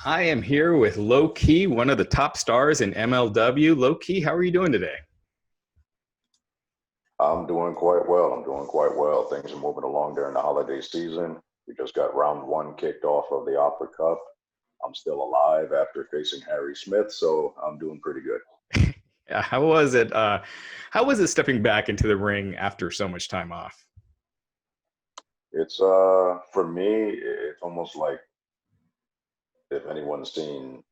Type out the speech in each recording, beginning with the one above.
I am here with Low Ki, one of the top stars in MLW. Low Ki, how are you doing today? I'm doing quite well. I'm doing quite well. Things are moving along during the holiday season. We just got round one kicked off of the Opera Cup. I'm still alive after facing Harry Smith, so I'm doing pretty good. Yeah, how was it? How was it stepping back into the ring after so much time off? It's for me, it's almost like if anyone's seen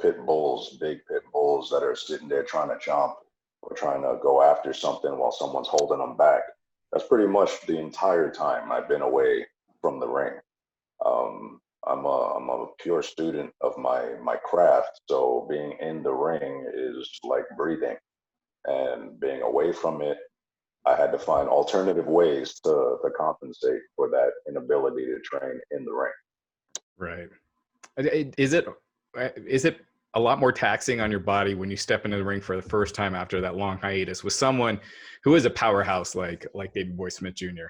pit bulls, big pit bulls that are sitting there trying to chomp or trying to go after something while someone's holding them back. That's pretty much the entire time I've been away from the ring. I'm a pure student of my craft, so being in the ring is like breathing, and being away from it, I had to find alternative ways to compensate for that inability to train in the ring. Right. Is it a lot more taxing on your body when you step into the ring for the first time after that long hiatus with someone who is a powerhouse like Davey Boy Smith Jr.?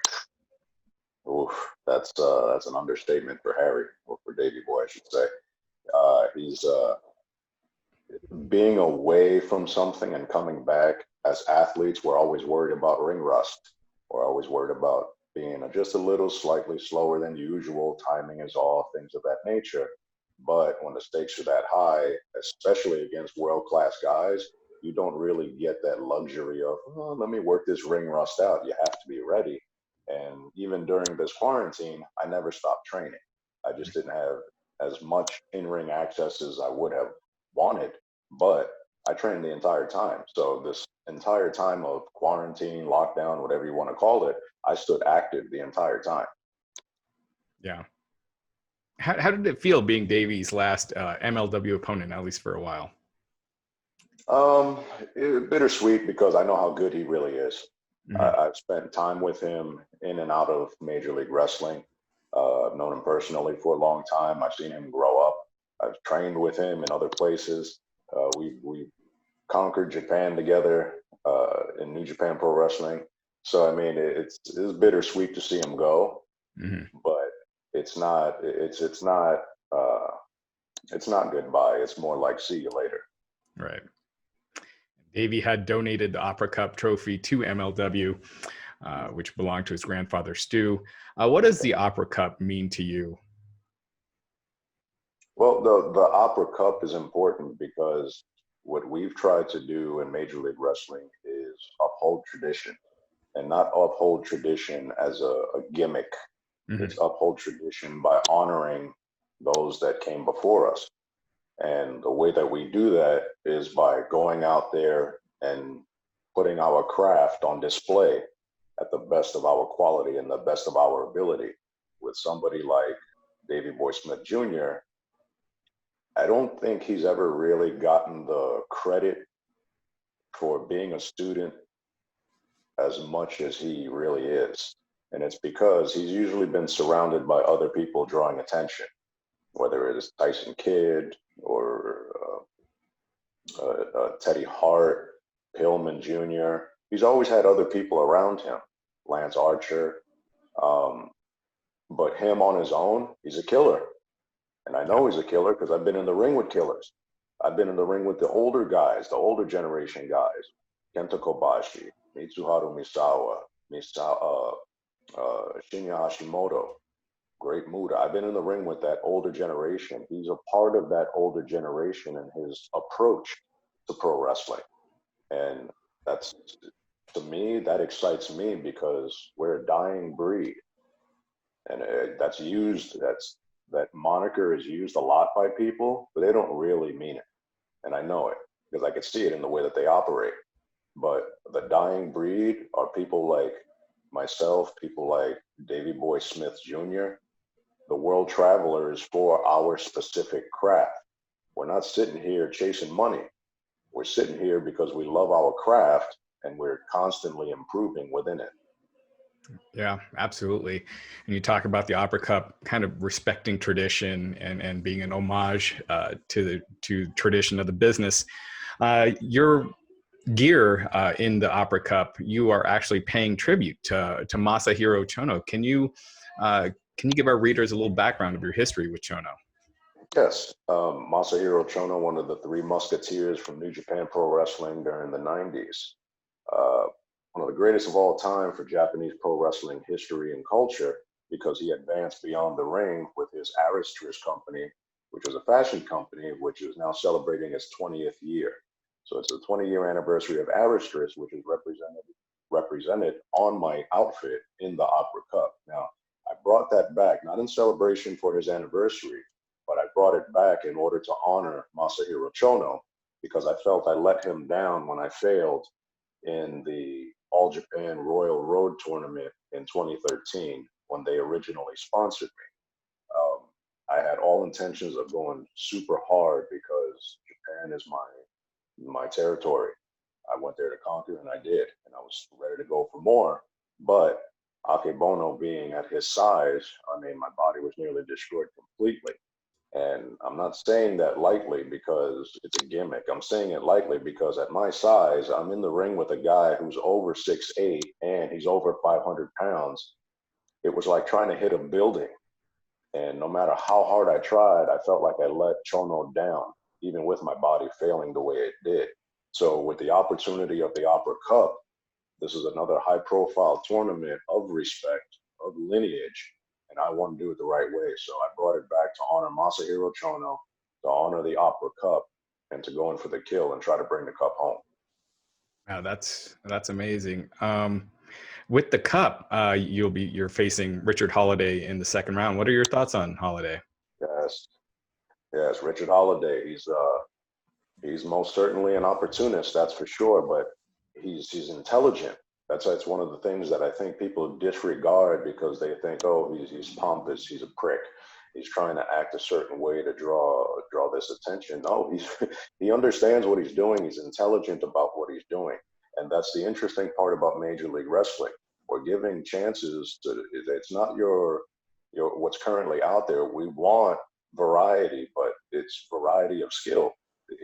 Oof, that's an understatement for Harry, or for Davey Boy, I should say. He's being away from something and coming back. As athletes, we're always worried about ring rust. We're always worried about being just a little slightly slower than usual. Timing is off, things of that nature. But when the stakes are that high, especially against world-class guys, you don't really get that luxury of, oh, let me work this ring rust out. You have to be ready. And even during this quarantine, I never stopped training. I just didn't have as much in-ring access as I would have wanted, but I trained the entire time. So this entire time of quarantine, lockdown, whatever you want to call it, I stood active the entire time. Yeah. How did it feel being Davey's last MLW opponent, at least for a while? Bittersweet because I know how good he really is. Mm-hmm. I've spent time with him in and out of Major League Wrestling. I've known him personally for a long time. I've seen him grow up. I've trained with him in other places. We conquered Japan together in New Japan Pro Wrestling. So I mean, it's bittersweet to see him go, Mm-hmm. but it's not goodbye. It's more like see you later. Right. Davey had donated the Opera Cup trophy to MLW, which belonged to his grandfather, Stu. What does the Opera Cup mean to you? Well, the Opera Cup is important because what we've tried to do in Major League Wrestling is uphold tradition, and not uphold tradition as a gimmick. Mm-hmm. It's uphold tradition by honoring those that came before us. And the way that we do that is by going out there and putting our craft on display at the best of our quality and the best of our ability. With somebody like Davey Boy Smith Jr., I don't think he's ever really gotten the credit for being a student as much as he really is. And it's because he's usually been surrounded by other people drawing attention, whether it is Tyson Kidd or Teddy Hart, Pillman Jr. He's always had other people around him, Lance Archer. But him on his own, he's a killer. And I know he's a killer because I've been in the ring with killers. I've been in the ring with the older guys, the older generation guys, Kenta Kobashi, Mitsuharu Misawa, Shinya Hashimoto, Great Muda. I've been in the ring with that older generation. He's a part of that older generation and his approach to pro wrestling. And that's, to me, that excites me because we're a dying breed. And that moniker is used a lot by people, but they don't really mean it. And I know it because I can see it in the way that they operate. But the dying breed are people like myself, people like Davey Boy Smith Jr., the world travelers for our specific craft. We're not sitting here chasing money. We're sitting here because we love our craft and we're constantly improving within it. Yeah, absolutely. And you talk about the Opera Cup kind of respecting tradition and being an homage to tradition of the business. Your gear in the Opera Cup, you are actually paying tribute to Masahiro Chono. Can you Can you give our readers a little background of your history with Chono? Yes, Masahiro Chono, one of the three musketeers from New Japan Pro Wrestling during the 90s. Uh, one of the greatest of all time for Japanese pro wrestling history and culture, because he advanced beyond the ring with his Aristris company, which was a fashion company, which is now celebrating its 20th year. So it's the 20-year anniversary of Aristris, which is represented on my outfit in the Opera Cup. Now, I brought that back, not in celebration for his anniversary, but I brought it back in order to honor Masahiro Chono, because I felt I let him down when I failed in the All Japan Royal Road tournament in 2013 when they originally sponsored me. I had all intentions of going super hard because Japan is my territory. I went there to conquer, and I did, and I was ready to go for more. But Akebono being at his size, I mean, my body was nearly destroyed completely. And I'm not saying that lightly because it's a gimmick. I'm saying it lightly because at my size, I'm in the ring with a guy who's over 6'8" and he's over 500 pounds. It was like trying to hit a building. And no matter how hard I tried, I felt like I let Chono down, even with my body failing the way it did. So with the opportunity of the Opera Cup, this is another high profile tournament of respect, of lineage, and I want to do it the right way. So I brought it back to honor Masahiro Chono, to honor the Opera Cup, and to go in for the kill and try to bring the cup home. Wow, that's amazing. With the cup, you're facing Richard Holiday in the second round. What are your thoughts on Holiday? Yes, yes, Richard Holiday. He's most certainly an opportunist, that's for sure, but he's intelligent. That's one of the things that I think people disregard because they think, oh, he's pompous, he's a prick, he's trying to act a certain way to draw this attention. No, he understands what he's doing. He's intelligent about what he's doing, and that's the interesting part about Major League Wrestling. We're giving chances to. It's not your what's currently out there. We want variety, but it's variety of skill.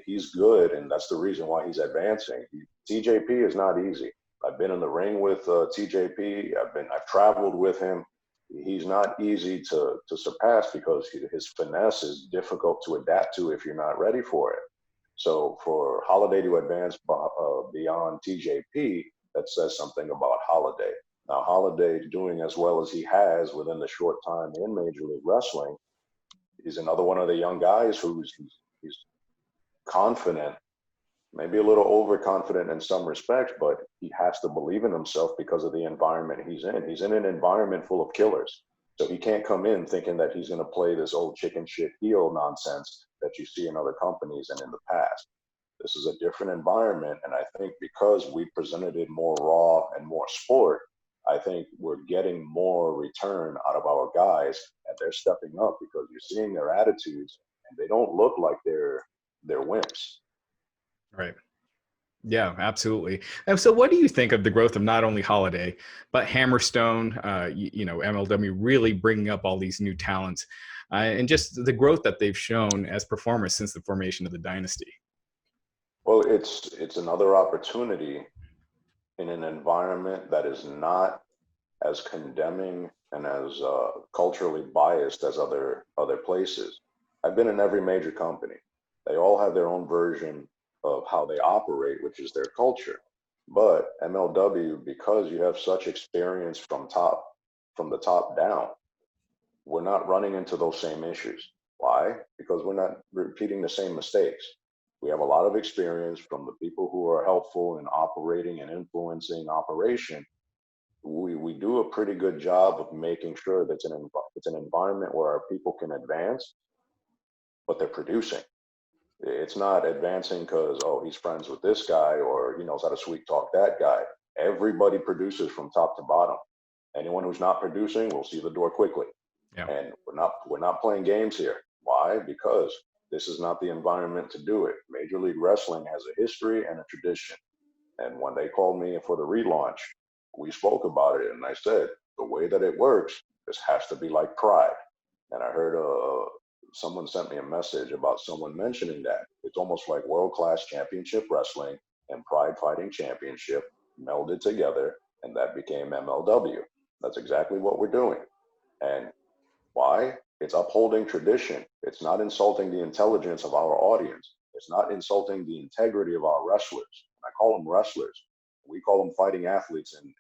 He's good, and that's the reason why he's advancing. TJP is not easy. I've been in the ring with TJP. I've traveled with him. He's not easy to surpass because his finesse is difficult to adapt to if you're not ready for it. So for Holiday to advance beyond TJP, that says something about Holiday. Now Holiday doing as well as he has within the short time in Major League Wrestling. He's another one of the young guys who's he's confident, maybe a little overconfident in some respects, but he has to believe in himself because of the environment he's in. He's in an environment full of killers. So he can't come in thinking that he's going to play this old chicken shit heel nonsense that you see in other companies and in the past. This is a different environment. And I think because we presented it more raw and more sport, I think we're getting more return out of our guys, and they're stepping up because you're seeing their attitudes and they don't look like they're wimps. Right. Yeah, absolutely. And so what do you think of the growth of not only Holiday, but Hammerstone, MLW really bringing up all these new talents and just the growth that they've shown as performers since the formation of the dynasty? Well, it's another opportunity in an environment that is not as condemning and as culturally biased as other places. I've been in every major company. They all have their own version of how they operate, which is their culture. But MLW, because you have such experience from the top down, we're not running into those same issues. Why? Because we're not repeating the same mistakes. We have a lot of experience from the people who are helpful in operating and influencing operation. We do a pretty good job of making sure that it's an environment where our people can advance, but they're producing. It's not advancing because, oh, he's friends with this guy or he knows how to sweet talk that guy. Everybody produces from top to bottom. Anyone who's not producing will see the door quickly. Yeah. And we're not playing games here. Why? Because this is not the environment to do it. Major League Wrestling has a history and a tradition. And when they called me for the relaunch, we spoke about it, and I said, the way that it works, this has to be like Pride. And I heard someone sent me a message about someone mentioning that. It's almost like world-class championship wrestling and Pride Fighting Championship melded together, and that became MLW. That's exactly what we're doing. And Why? It's upholding tradition. It's not insulting the intelligence of our audience. It's not insulting the integrity of our wrestlers. I call them wrestlers. We call them fighting athletes in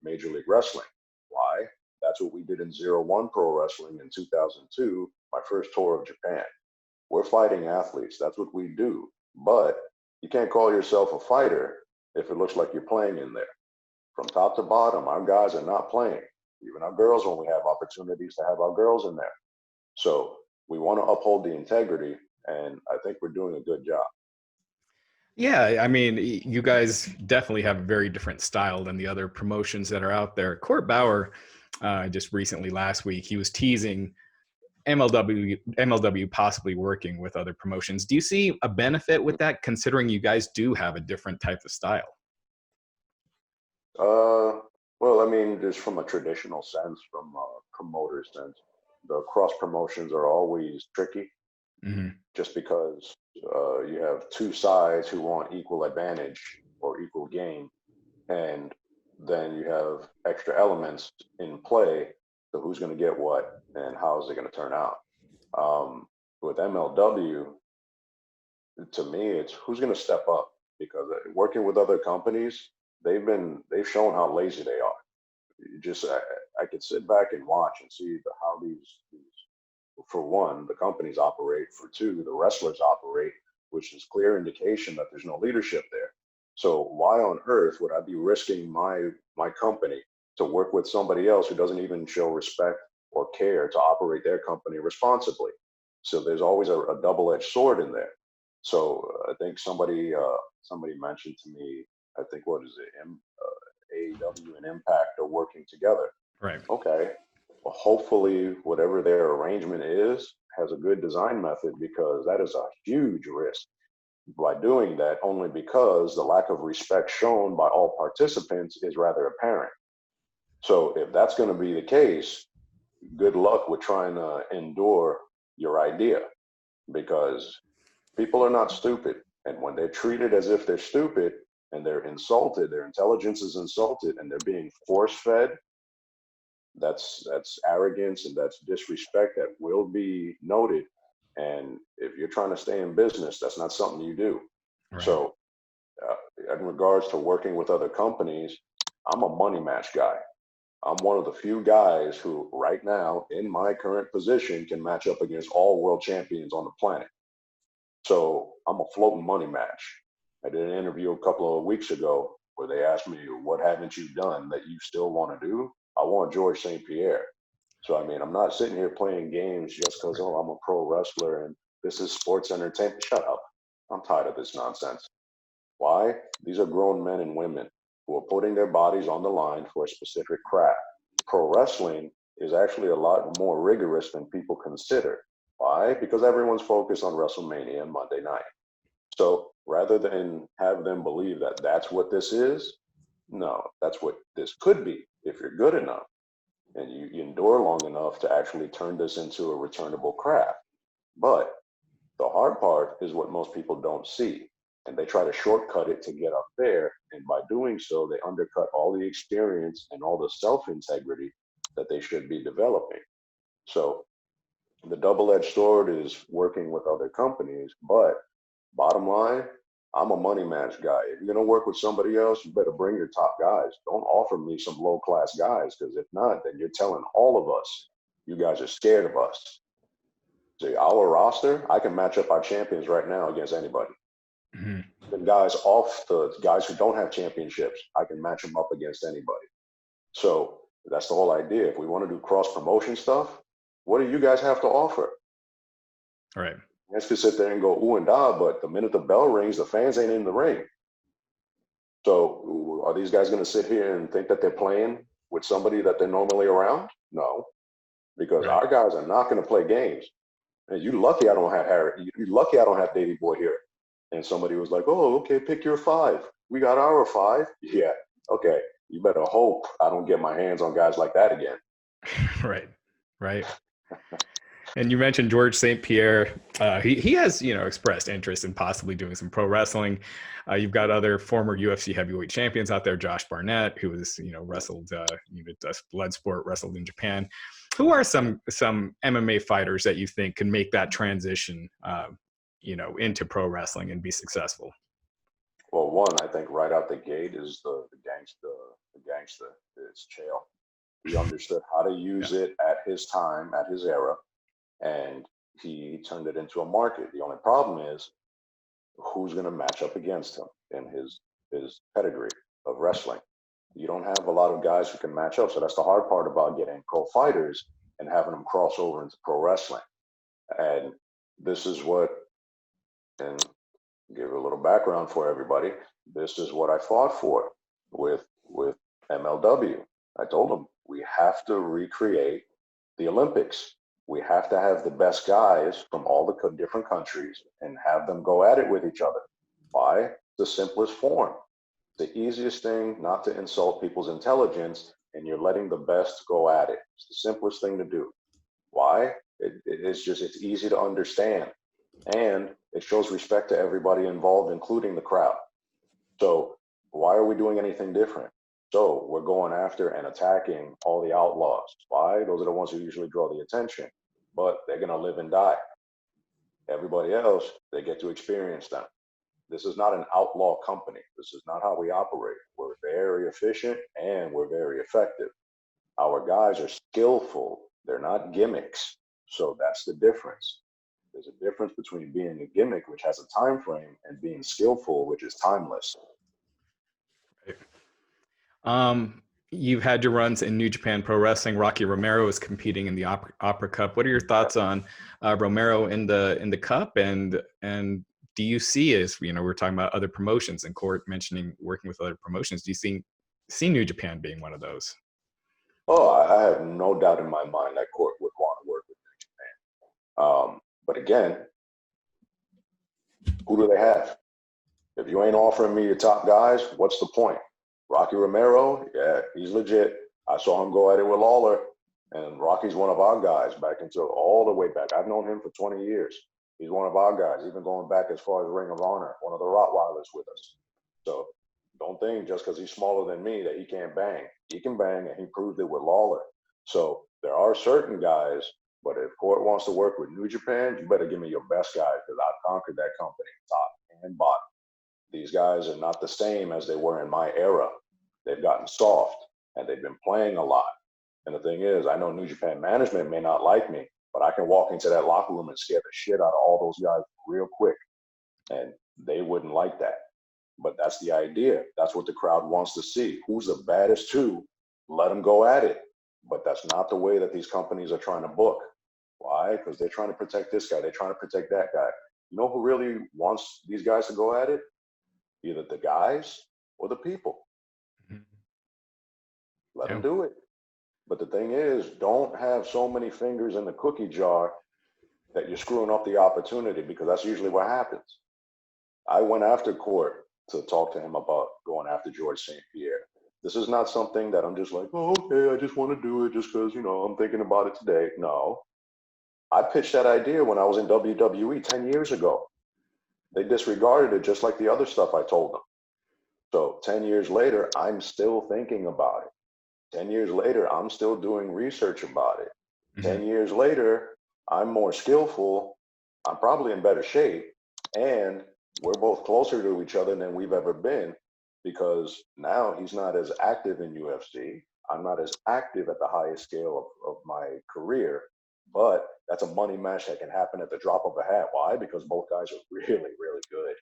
Major League Wrestling. Why? That's what we did in 01 Pro Wrestling in 2002, my first tour of Japan. We're fighting athletes. That's what we do. But you can't call yourself a fighter if it looks like you're playing in there. From top to bottom, our guys are not playing. Even our girls, when we have opportunities to have our girls in there. So we want to uphold the integrity, and I think we're doing a good job. Yeah, I mean, you guys definitely have a very different style than the other promotions that are out there. Court Bauer, just recently last week, he was teasing MLW possibly working with other promotions. Do you see a benefit with that, considering you guys do have a different type of style? Well, I mean, just from a traditional sense, from a promoter sense, the cross promotions are always tricky, just because you have two sides who want equal advantage or equal gain, and then you have extra elements in play. So who's going to get what, and how is it going to turn out? With MLW, to me, it's who's going to step up, because working with other companies, they've shown how lazy they are. You just I could sit back and watch and see how these, for one, the companies operate. For two, the wrestlers operate, which is clear indication that there's no leadership there. So why on earth would I be risking my company to work with somebody else who doesn't even show respect or care to operate their company responsibly? So there's always a double-edged sword in there. So I think somebody mentioned to me, I think, what is it, AEW and Impact are working together. Right. Okay. Well, hopefully, whatever their arrangement is has a good design method, because that is a huge risk by doing that, only because the lack of respect shown by all participants is rather apparent. So if that's going to be the case, good luck with trying to endure your idea, because people are not stupid. And when they're treated as if they're stupid and they're insulted, their intelligence is insulted, and they're being force fed, that's arrogance and that's disrespect that will be noted. And if you're trying to stay in business, that's not something you do. Right. So in regards to working with other companies, I'm a money match guy. I'm one of the few guys who right now in my current position can match up against all world champions on the planet. So I'm a floating money match. I did an interview a couple of weeks ago where they asked me, what haven't you done that you still want to do? I want George St Pierre. So, I mean, I'm not sitting here playing games just because, oh, I'm a pro wrestler and this is sports entertainment. Shut up. I'm tired of this nonsense. Why? These are grown men and women who are putting their bodies on the line for a specific craft. Pro wrestling is actually a lot more rigorous than people consider. Why? Because everyone's focused on WrestleMania and Monday night. So rather than have them believe that that's what this is, no, that's what this could be if you're good enough and you endure long enough to actually turn this into a returnable craft. But the hard part is what most people don't see. And they try to shortcut it to get up there. And by doing so, they undercut all the experience and all the self-integrity that they should be developing. So the double-edged sword is working with other companies, but bottom line, I'm a money match guy. If you're going to work with somebody else, you better bring your top guys. Don't offer me some low-class guys, because if not, then you're telling all of us you guys are scared of us. See, our roster, I can match up our champions right now against anybody. Mm-hmm. The guys off, the guys who don't have championships, I can match them up against anybody. So that's the whole idea. If we want to do cross-promotion stuff, what do you guys have to offer? All right. You guys could sit there and go ooh and ah, but the minute the bell rings, the fans ain't in the ring. So are these guys going to sit here and think that they're playing with somebody that they're normally around? No, because our guys are not going to play games. And you lucky I don't have Harry. You lucky I don't have Davey Boy here. And somebody was like, "Oh, okay, pick your 5. We got our 5." Yeah, okay. You better hope I don't get my hands on guys like that again. Right. And you mentioned George St Pierre. He has, you know, expressed interest in possibly doing some pro wrestling. You've got other former UFC heavyweight champions out there, Josh Barnett, who has, you know, wrestled, does blood sport, wrestled in Japan. Who are some MMA fighters that you think can make that transition, into pro wrestling and be successful? Well, one, I think right out the gate is the gangster is Chael. He understood how to Yeah. use it at his time, at his era, and he turned it into a market. The only problem is who's going to match up against him in his pedigree of wrestling. You don't have a lot of guys who can match up, so that's the hard part about getting pro fighters and having them cross over into pro wrestling. And this is what, and give a little background for everybody. This is what I fought for with MLW. I told them we have to recreate the Olympics. We have to have the best guys from all the different countries and have them go at it with each other. Why? The simplest form. The easiest thing not to insult people's intelligence, and you're letting the best go at it. It's the simplest thing to do. Why? It's easy to understand, and it shows respect to everybody involved, including the crowd. So why are we doing anything different? So we're going after and attacking all the outlaws. Why? Those are the ones who usually draw the attention, but they're going to live and die. Everybody else, they get to experience them. This is not an outlaw company. This is not how we operate. We're very efficient and we're very effective. Our guys are skillful. They're not gimmicks. So that's the difference. There's a difference between being a gimmick, which has a time frame, and being skillful, which is timeless. You've had your runs in New Japan Pro Wrestling. Rocky Romero is competing in the Opera Cup. What are your thoughts on Romero in the Cup? And do you see, as you know, we're talking about other promotions and Court mentioning working with other promotions. Do you see New Japan being one of those? Oh, I have no doubt in my mind that Court would want to work with New Japan. But again, who do they have? If you ain't offering me your top guys, what's the point? Rocky Romero, yeah, he's legit. I saw him go at it with Lawler, and Rocky's one of our guys back into all the way back. I've known him for 20 years. He's one of our guys, even going back as far as Ring of Honor, one of the Rottweilers with us. So don't think just because he's smaller than me that he can't bang. He can bang, and he proved it with Lawler. So there are certain guys, but if Court wants to work with New Japan, you better give me your best guys because I've conquered that company, top and bottom. These guys are not the same as they were in my era. They've gotten soft and they've been playing a lot. And the thing is, I know New Japan management may not like me, but I can walk into that locker room and scare the shit out of all those guys real quick. And they wouldn't like that. But that's the idea. That's what the crowd wants to see. Who's the baddest two? Let them go at it. But that's not the way that these companies are trying to book. Why? Because they're trying to protect this guy. They're trying to protect that guy. You know who really wants these guys to go at it? Either the guys or the people. Let them do it. But the thing is, don't have so many fingers in the cookie jar that you're screwing up the opportunity, because that's usually what happens. I went after Court to talk to him about going after George St. Pierre. This is not something that I'm just like, oh, okay, I just want to do it just because, I'm thinking about it today. No. I pitched that idea when I was in WWE 10 years ago. They disregarded it just like the other stuff I told them. So 10 years later, I'm still thinking about it. 10 years later, I'm still doing research about it. Mm-hmm. 10 years later, I'm more skillful. I'm probably in better shape. And we're both closer to each other than we've ever been, because now he's not as active in UFC. I'm not as active at the highest scale of my career, but that's a money match that can happen at the drop of a hat. Why? Because both guys are really, really good.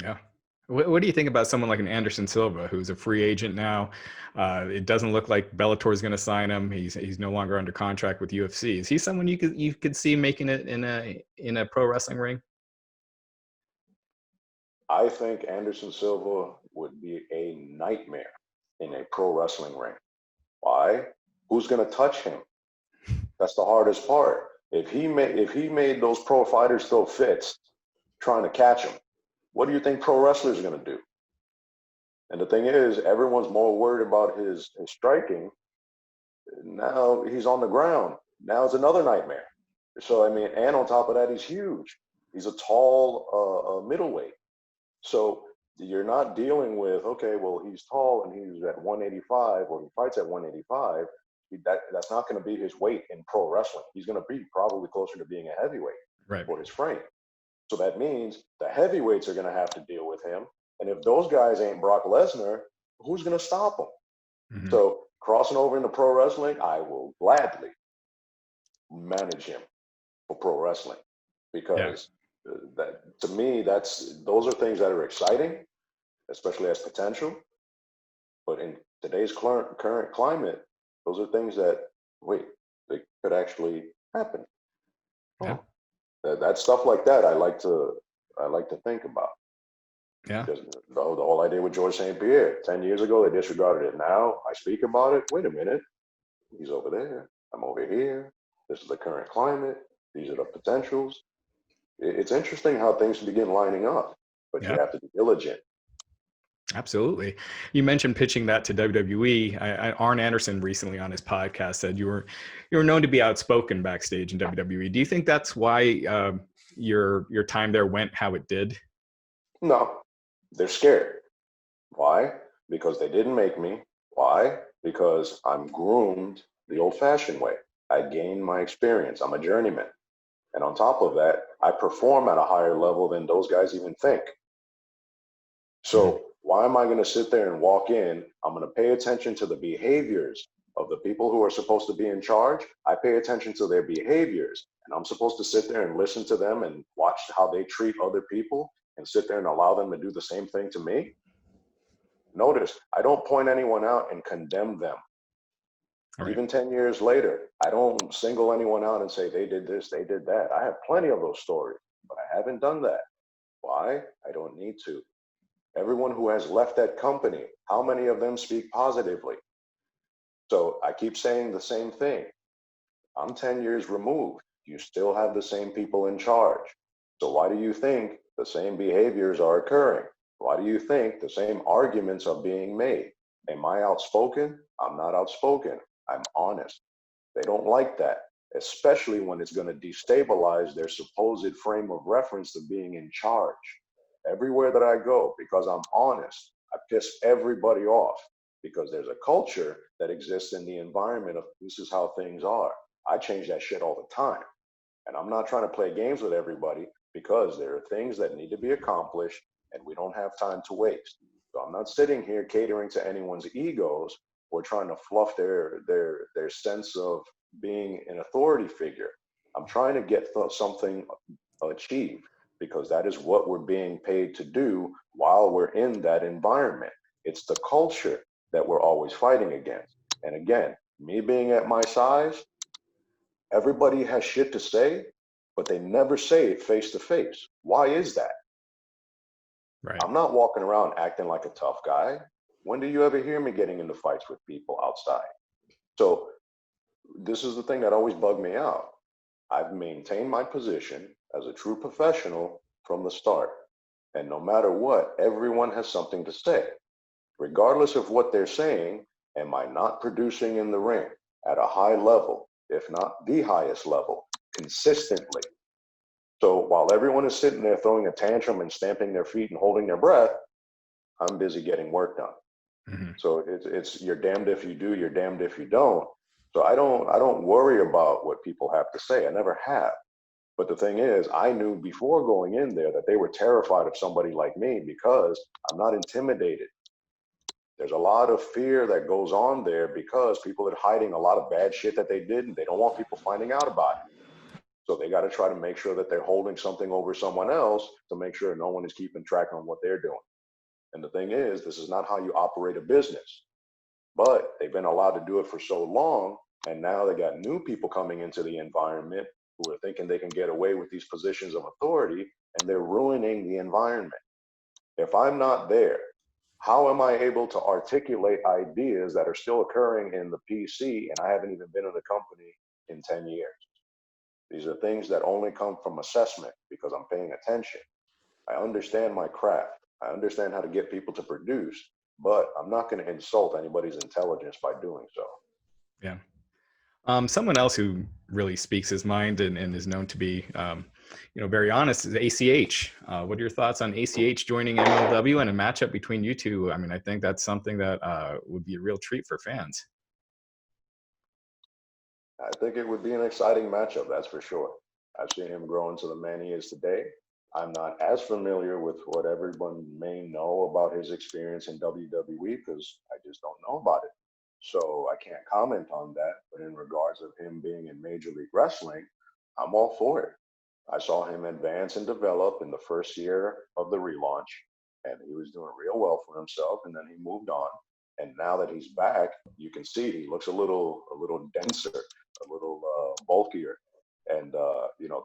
Yeah. What do you think about someone like an Anderson Silva, who's a free agent now? It doesn't look like Bellator is going to sign him. He's no longer under contract with UFC. Is he someone you could see making it in a pro wrestling ring? I think Anderson Silva would be a nightmare in a pro wrestling ring. Why? Who's going to touch him? That's the hardest part. If he made those pro fighters throw fits trying to catch him, what do you think pro wrestlers are going to do? And the thing is, everyone's more worried about his striking. Now he's on the ground. Now it's another nightmare. So, I mean, and on top of that, he's huge. He's a tall middleweight. So you're not dealing with, okay, well, he's tall and he's at 185 or he fights at 185. That's not going to be his weight in pro wrestling. He's going to be probably closer to being a heavyweight Right. for his frame. So that means the heavyweights are going to have to deal with him. And if those guys ain't Brock Lesnar, who's going to stop him? Mm-hmm. So crossing over into pro wrestling, I will gladly manage him for pro wrestling because that, to me, those are things that are exciting, especially as potential. But in today's current climate, those are things that, wait, they could actually happen. Yeah. That stuff like that, I like to think about. Yeah. Because the whole idea with George St. Pierre, 10 years ago, they disregarded it. Now I speak about it. Wait a minute. He's over there. I'm over here. This is the current climate. These are the potentials. It's interesting how things begin lining up, but you have to be diligent. Absolutely. You mentioned pitching that to WWE. Arn Anderson recently on his podcast said you were known to be outspoken backstage in WWE. Do you think that's why your time there went how it did? No, they're scared. Why? Because they didn't make me. Why? Because I'm groomed the old-fashioned way. I gained my experience. I'm a journeyman. And on top of that, I perform at a higher level than those guys even think. So why am I going to sit there and walk in? I'm going to pay attention to the behaviors of the people who are supposed to be in charge. I pay attention to their behaviors, and I'm supposed to sit there and listen to them and watch how they treat other people and sit there and allow them to do the same thing to me. Notice, I don't point anyone out and condemn them. Right. Even 10 years later, I don't single anyone out and say they did this, they did that. I have plenty of those stories, but I haven't done that. Why? I don't need to. Everyone who has left that company, how many of them speak positively? So I keep saying the same thing. I'm 10 years removed. You still have the same people in charge. So why do you think the same behaviors are occurring? Why do you think the same arguments are being made? Am I outspoken? I'm not outspoken. I'm honest. They don't like that, especially when it's going to destabilize their supposed frame of reference to being in charge. Everywhere that I go, because I'm honest, I piss everybody off because there's a culture that exists in the environment of this is how things are. I change that shit all the time. And I'm not trying to play games with everybody because there are things that need to be accomplished and we don't have time to waste. So I'm not sitting here catering to anyone's egos or trying to fluff their sense of being an authority figure. I'm trying to get something achieved because that is what we're being paid to do while we're in that environment. It's the culture that we're always fighting against. And again, me being at my size, everybody has shit to say, but they never say it face to face. Why is that? Right. I'm not walking around acting like a tough guy. When do you ever hear me getting into fights with people outside? So this is the thing that always bugged me out. I've maintained my position as a true professional from the start. And no matter what, everyone has something to say. Regardless of what they're saying, am I not producing in the ring at a high level, if not the highest level, consistently? So while everyone is sitting there throwing a tantrum and stamping their feet and holding their breath, I'm busy getting work done. Mm-hmm. So it's you're damned if you do, you're damned if you don't. So I don't worry about what people have to say. I never have. But the thing is, I knew before going in there that they were terrified of somebody like me because I'm not intimidated. There's a lot of fear that goes on there because people are hiding a lot of bad shit that they did and they don't want people finding out about it. So they got to try to make sure that they're holding something over someone else to make sure no one is keeping track on what they're doing. And the thing is, this is not how you operate a business. But they've been allowed to do it for so long, and now they got new people coming into the environment who are thinking they can get away with these positions of authority, and they're ruining the environment. If I'm not there, how am I able to articulate ideas that are still occurring in the PC and I haven't even been in the company in 10 years? These are things that only come from assessment because I'm paying attention. I understand my craft. I understand how to get people to produce, but I'm not going to insult anybody's intelligence by doing so. Yeah. Someone else who really speaks his mind and is known to be, very honest is ACH. What are your thoughts on ACH joining MLW and a matchup between you two? I mean, I think that's something that would be a real treat for fans. I think it would be an exciting matchup, that's for sure. I've seen him grow into the man he is today. I'm not as familiar with what everyone may know about his experience in WWE because I just don't know about it. So I can't comment on that. But in regards of him being in Major League Wrestling, I'm all for it. I saw him advance and develop in the first year of the relaunch, and he was doing real well for himself. And then he moved on. And now that he's back, you can see he looks a little denser, a little bulkier, and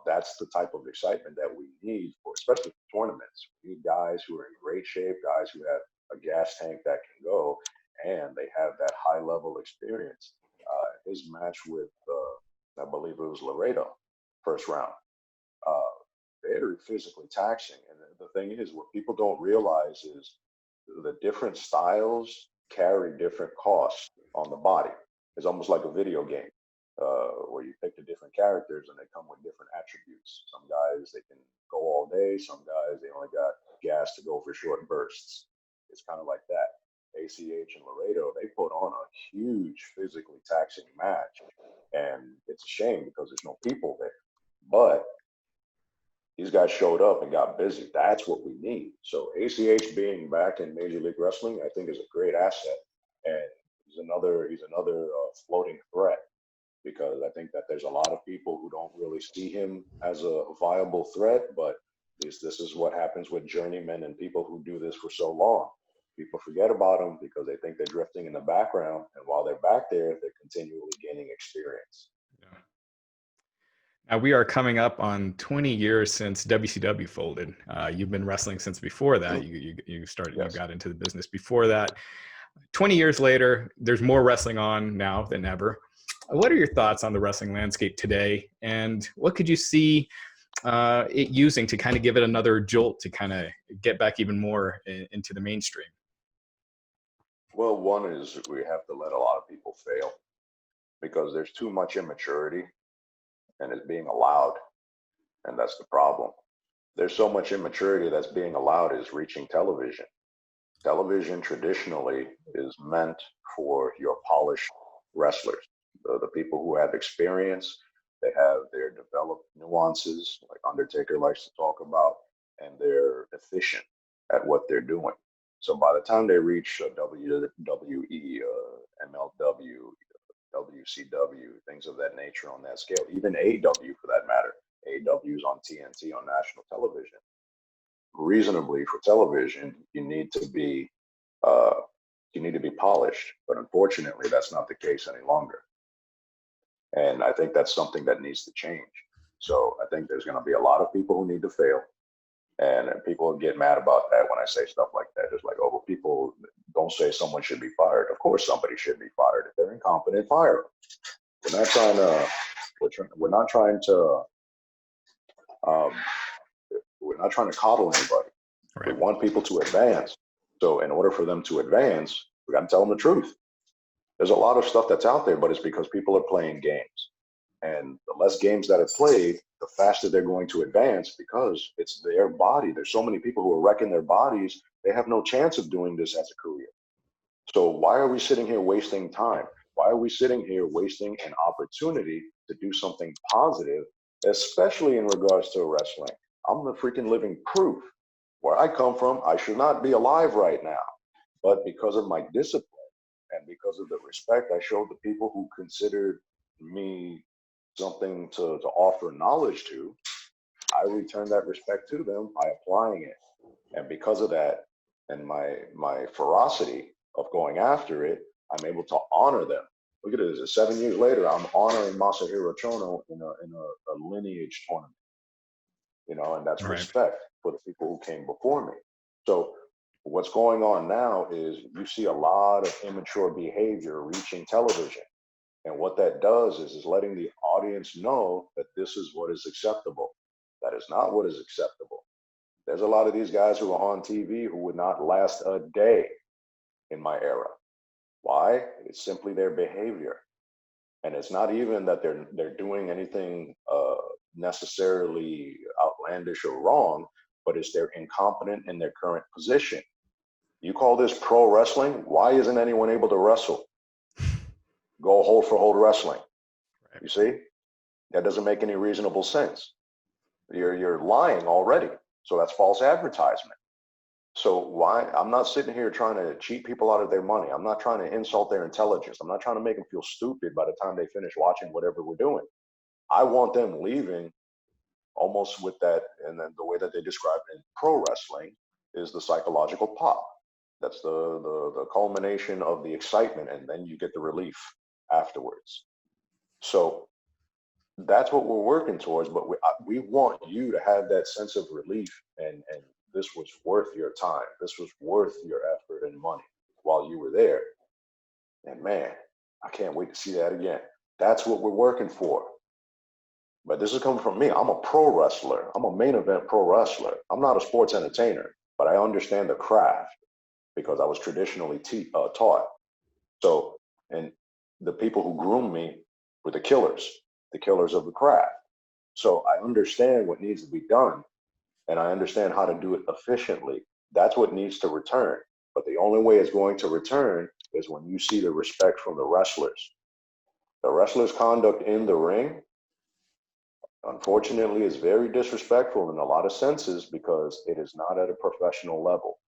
that's the type of excitement that we need for, especially for tournaments. We need guys who are in great shape, guys who have a gas tank that can go, and they have that high level experience. His match with, I believe it was Laredo, first round. Uh, Very physically taxing, and the thing is, what people don't realize is the different styles carry different costs on the body. It's almost like a video game where you pick the different characters and they come with different attributes. Some guys they can go all day. Some guys they only got gas to go for short bursts. It's kind of like that. ACH and Laredo they put on a huge physically taxing match, and it's a shame because there's no people there. But these guys showed up and got busy. That's what we need. So ACH being back in Major League Wrestling, I think, is a great asset, and he's another floating threat because I think that there's a lot of people who don't really see him as a viable threat. But this is what happens with journeymen and people who do this for so long. People forget about them because they think they're drifting in the background, and while they're back there, they're continually gaining experience. Yeah. Now we are coming up on 20 years since WCW folded. You've been wrestling since before that. You started, you Yes. got into the business before that. 20 years later, there's more wrestling on now than ever. What are your thoughts on the wrestling landscape today, and what could you see it using to kind of give it another jolt to kind of get back even more into the mainstream? Well, one is we have to let a lot of people fail because there's too much immaturity and it's being allowed, and that's the problem. There's so much immaturity that's being allowed is reaching television. Television traditionally is meant for your polished wrestlers, the people who have experience, they have their developed nuances, like Undertaker likes to talk about, and they're efficient at what they're doing. So by the time they reach WWE, MLW, WCW, things of that nature on that scale, even AEW for that matter, AEW's on TNT on national television. Reasonably for television, uh, you need to be polished, but unfortunately, that's not the case any longer. And I think that's something that needs to change. So I think there's going to be a lot of people who need to fail, and people get mad about that when I say stuff like that. It's like, oh, well, people don't say someone should be fired. Of course, somebody should be fired. If they're incompetent, fire them. We're not trying to. We're not trying to. Um, we're not trying to coddle anybody. We Right. want people to advance. So in order for them to advance, we got to tell them the truth. There's a lot of stuff that's out there, but it's because people are playing games. And the less games that are played, the faster they're going to advance because it's their body. There's so many people who are wrecking their bodies. They have no chance of doing this as a career. So why are we sitting here wasting time? Why are we sitting here wasting an opportunity to do something positive, especially in regards to wrestling? I'm the freaking living proof. Where I come from, I should not be alive right now. But because of my discipline and because of the respect I showed the people who considered me something to offer knowledge to, I return that respect to them by applying it. And because of that and my ferocity of going after it, I'm able to honor them. Look at this. 7 years later, I'm honoring Masahiro Chono in a lineage tournament, and that's Right. respect for the people who came before me. So what's going on now is you see a lot of immature behavior reaching television. And what that does is letting the audience know that this is what is acceptable. That is not what is acceptable. There's a lot of these guys who are on TV who would not last a day in my era. Why? It's simply their behavior. And it's not even that they're doing anything necessarily outlandish or wrong, but it's they're incompetent in their current position. You call this pro wrestling? Why isn't anyone able to wrestle? Go hold for hold wrestling. Right. You see, that doesn't make any reasonable sense. You're lying already. So that's false advertisement. So why? I'm not sitting here trying to cheat people out of their money. I'm not trying to insult their intelligence. I'm not trying to make them feel stupid by the time they finish watching whatever we're doing. I want them leaving almost with that, and then the way that they describe it in pro wrestling is the psychological pop. That's the culmination of the excitement, and then you get the relief afterwards. So that's what we're working towards. But we want you to have that sense of relief, and this was worth your time. This was worth your effort and money while you were there. And man, I can't wait to see that again. That's what we're working for. But this is coming from me. I'm a pro wrestler. I'm a main event pro wrestler. I'm not a sports entertainer, but I understand the craft because I was traditionally taught. So, and the people who groomed me were the killers of the craft. So I understand what needs to be done, and I understand how to do it efficiently. That's what needs to return. But the only way it's going to return is when you see the respect from the wrestlers. The wrestlers' conduct in the ring, unfortunately, is very disrespectful in a lot of senses because it is not at a professional level.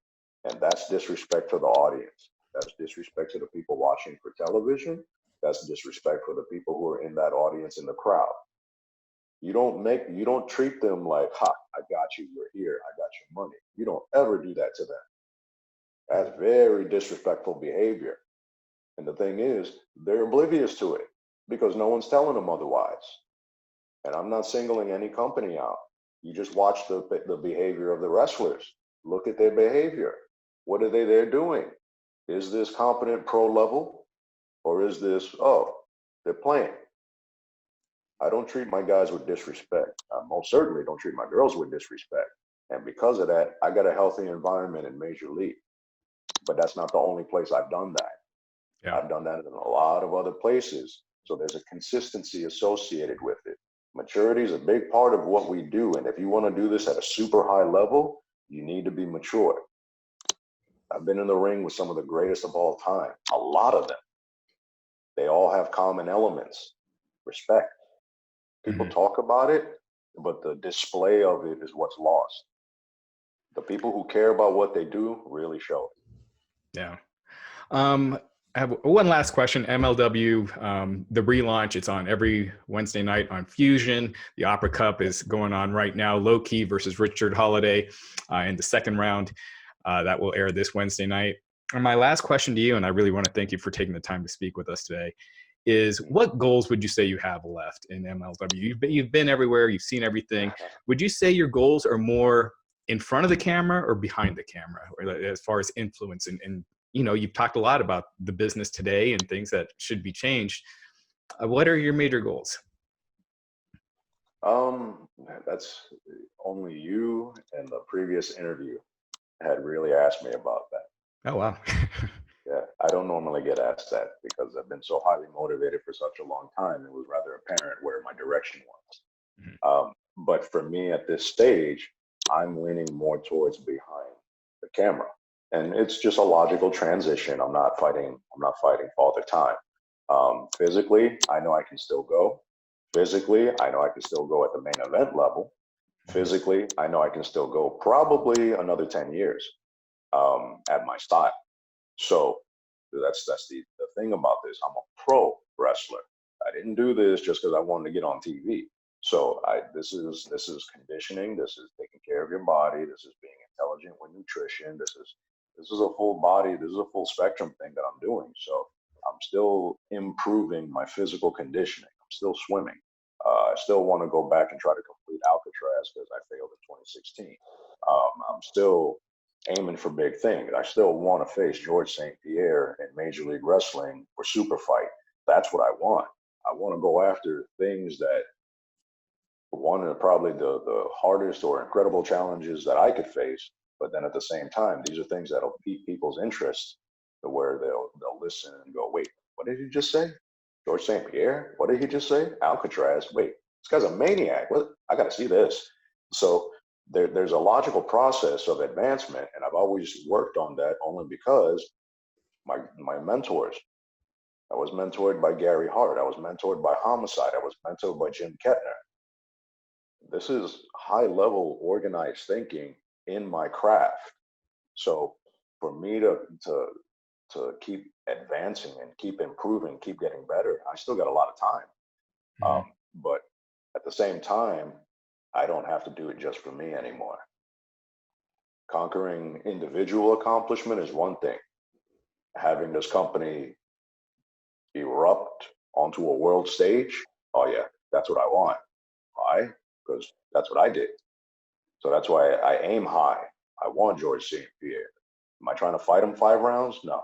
And that's disrespect to the audience. That's disrespect to the people watching for television. That's disrespect for the people who are in that audience in the crowd. You don't treat them like, ha, I got you, you're here, I got your money. You don't ever do that to them. That's very disrespectful behavior. And the thing is, they're oblivious to it because no one's telling them otherwise. And I'm not singling any company out. You just watch the behavior of the wrestlers. Look at their behavior. What are they there doing? Is this competent pro level? Or is this, oh, they're playing? I don't treat my guys with disrespect. I most certainly don't treat my girls with disrespect. And because of that, I got a healthy environment in Major League. But that's not the only place I've done that. Yeah. I've done that in a lot of other places. So there's a consistency associated with it. Maturity is a big part of what we do. And if you want to do this at a super high level, you need to be mature. I've been in the ring with some of the greatest of all time, a lot of them. They all have common elements. Respect. People talk about it, but the display of it is what's lost. The people who care about what they do really show it. Yeah. I have one last question. MLW, the relaunch, it's on every Wednesday night on Fusion. The Opera Cup is going on right now. Low Ki versus Richard Holiday in the second round. That will air this Wednesday night. And my last question to you, and I really want to thank you for taking the time to speak with us today, is what goals would you say you have left in MLW? You've been everywhere. You've seen everything. Would you say your goals are more in front of the camera or behind the camera, or as far as influence and you know, you've talked a lot about the business today and things that should be changed. What are your major goals? That's only you and the previous interview had really asked me about that. Oh, wow. Yeah, I don't normally get asked that because I've been so highly motivated for such a long time. It was rather apparent where my direction was. But for me at this stage, I'm leaning more towards behind the camera. And it's just a logical transition. I'm not fighting Father Time. Physically, I know I can still go. Physically, I know I can still go at the main event level. Physically, I know I can still go probably another 10 years at my style. So that's the thing about this. I'm a pro wrestler. I didn't do this just because I wanted to get on TV. So this is conditioning. This is taking care of your body. This is being intelligent with nutrition. This is a full body. This is a full spectrum thing that I'm doing. So I'm still improving my physical conditioning. I'm still swimming. I still want to go back and try to complete Alcatraz because I failed in 2016. I'm still aiming for big things. I still want to face George St Pierre in Major League Wrestling for super fight. That's what I want. I want to go after things that one of probably the hardest or incredible challenges that I could face. But then at the same time, these are things that'll pique people's interest to where they'll listen and go, wait, what did you just say? George St Pierre? What did he just say? Alcatraz? Wait, this guy's a maniac. What? I got to see this. So there's a logical process of advancement, and I've always worked on that only because my mentors. I was mentored by Gary Hart. I was mentored by Homicide. I was mentored by Jim Kettner. This is high level organized thinking in my craft. So for me to keep advancing and keep improving, keep getting better, I still got a lot of time. Mhm. But at the same time, I don't have to do it just for me anymore. Conquering individual accomplishment is one thing. Having this company erupt onto a world stage, oh yeah, that's what I want. Why? Because that's what I did. So that's why I aim high. I want George St. Pierre. Am I trying to fight him 5 rounds? No.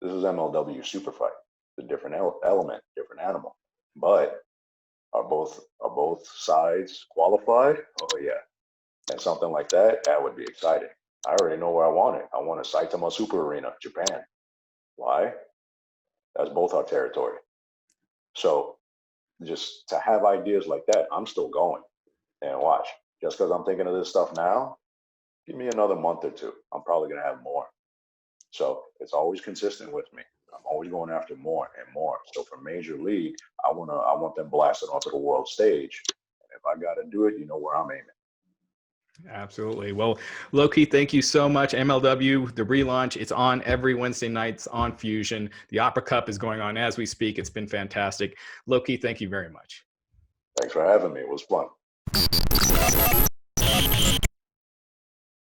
This is MLW Super Fight. It's a different element, different animal. But are both sides qualified? Oh yeah. And something like that, that would be exciting. I already know where I want it. I want a Saitama Super Arena, Japan. Why? That's both our territory. So just to have ideas like that, I'm still going. And watch, just because I'm thinking of this stuff now, give me another month or two. I'm probably gonna have more. So it's always consistent with me. I'm always going after more and more. So for Major League, I want them blasted onto the world stage. And if I gotta do it, you know where I'm aiming. Absolutely. Well, Low Ki, thank you so much. MLW, the relaunch, it's on every Wednesday nights on Fusion. The Opera Cup is going on as we speak. It's been fantastic. Low Ki, thank you very much. Thanks for having me. It was fun.